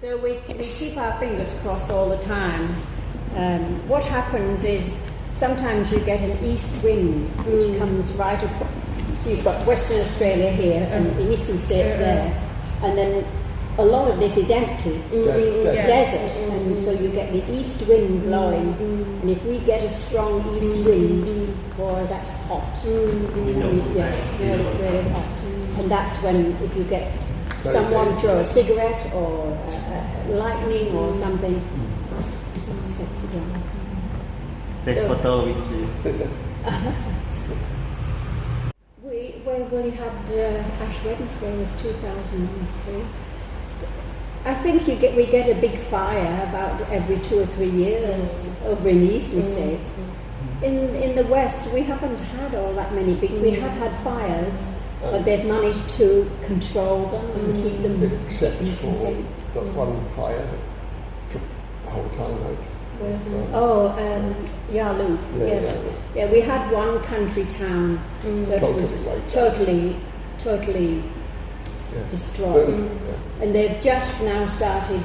So we keep our fingers crossed all the time. What happens is sometimes you get an east wind which comes right up. So you've got Western Australia here and the eastern states there, and then a lot of this is empty, desert, and so you get the east wind blowing. And if we get a strong east wind, boy, that's hot. Yeah, really hot. And that's when if you get someone throw a cigarette or lightning or something, sexy drama. Take photo with you. We had Ash Wednesday was 2003. I think we get a big fire about every 2 or 3 years over in the eastern states. In the west, we haven't had all that many big. We have had fires, but they've managed to control them and keep them. Except for that one fire that took the whole town out. Yalu. Yes. Yeah, we had one country town that was totally destroyed, and they've just now started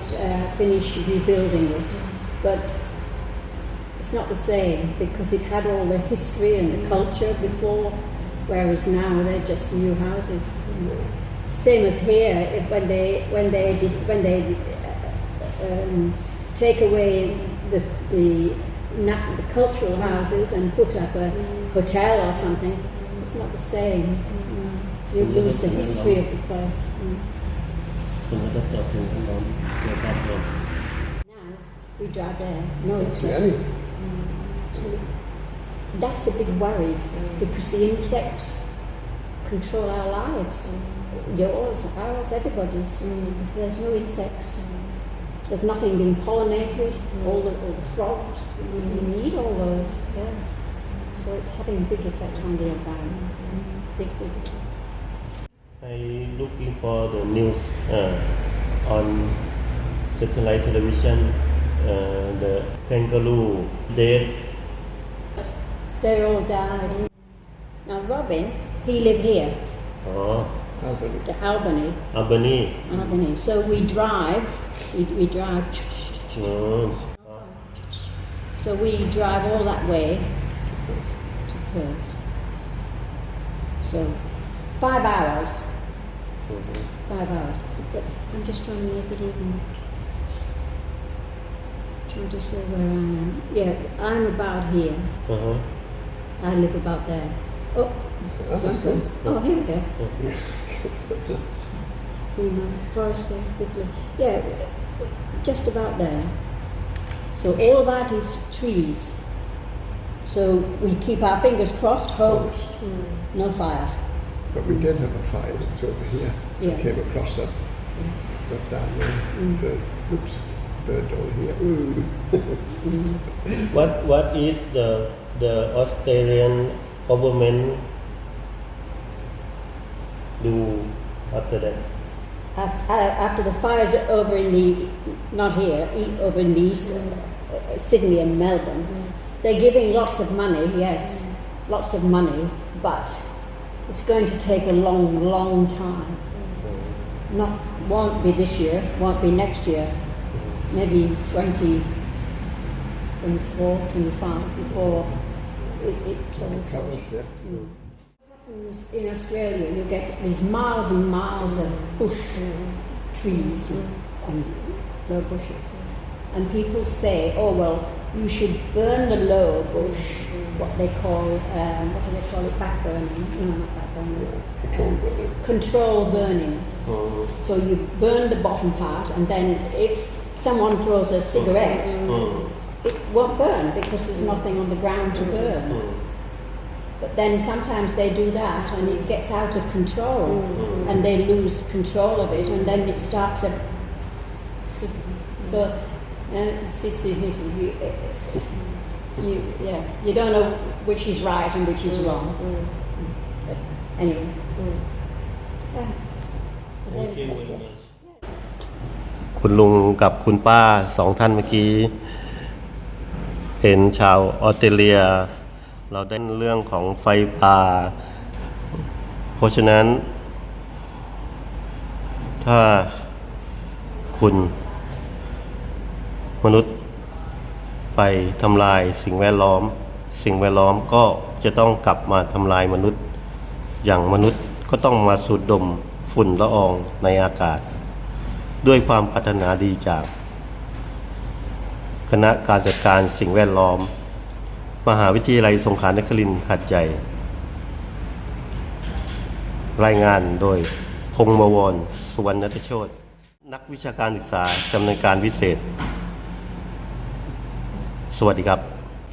finish rebuilding it, but it's not the same because it had all the history and the culture before, whereas now they're just new houses. Same as here, when they take away the cultural houses and put up a hotel or something, it's not the same. You lose the history of the place. Now we drive there. No insects. So that's a big worry because the insects control our lives. Yours, ours, everybody's. If there's no insects, there's nothing being pollinated. All the frogs, we need all those. Yes. So it's having a big effect on the environment. Big effect. I'm looking for the news on satellite television. The kangaroo dead. They all died. Now Robin, he lived here. Oh. Albany. So we drive. We drive. So we drive all that way to Perth. So 5 hours. 5 hours. But I'm just trying to make it even. Trying to say where I am. Yeah, I'm about here. I live about there. Oh, here we go. Forest quickly. Yeah, just about there. So all of that is trees. So we keep our fingers crossed, hope no fire. But we did have a fire that was over here. We came across that down there. Burned over here. What is the Australian government do after that? After the fires are over in the, not here, over in the east, Sydney and Melbourne, they're giving lots of money, yes, lots of money, but it's going to take a long time. Won't be this year, won't be next year, maybe 20, 24, 25 before it turns in Australia, you get these miles and miles of bush trees and low bushes, and people say, "Oh well, you should burn the lower bush." What do they call it? Backburning? No, not backburning. Control burning. So you burn the bottom part, and then if someone throws a cigarette, it won't burn because there's nothing on the ground to burn. But then sometimes they do that and it gets out of control and they lose control of it and then it starts a... So you don't know which is right and which is wrong. But anyway. Thank you very much. คุณลุงกับคุณป้า2 ท่านเมื่อกี้เห็นชาวออสเตรเลียเราได้เรื่องของไฟป่าเพราะฉะนั้นถ้าคุณ มนุษย์ไปทำลายสิ่งแวดล้อมสิ่งแวดล้อมก็จะต้องกลับมาทำลายมนุษย์อย่างมนุษย์ก็ต้องมาสูดดมฝุ่นละอองในอากาศด้วยความปรารถนาดีจากคณะการจัดการสิ่งแวดล้อมมหาวิทยาลัยสงขลานครินทร์หาดใหญ่รายงานโดยพงษ์บวรสุวรรณทโชตนักวิชาการศึกษาชำนาญการพิเศษสวัสดีครับ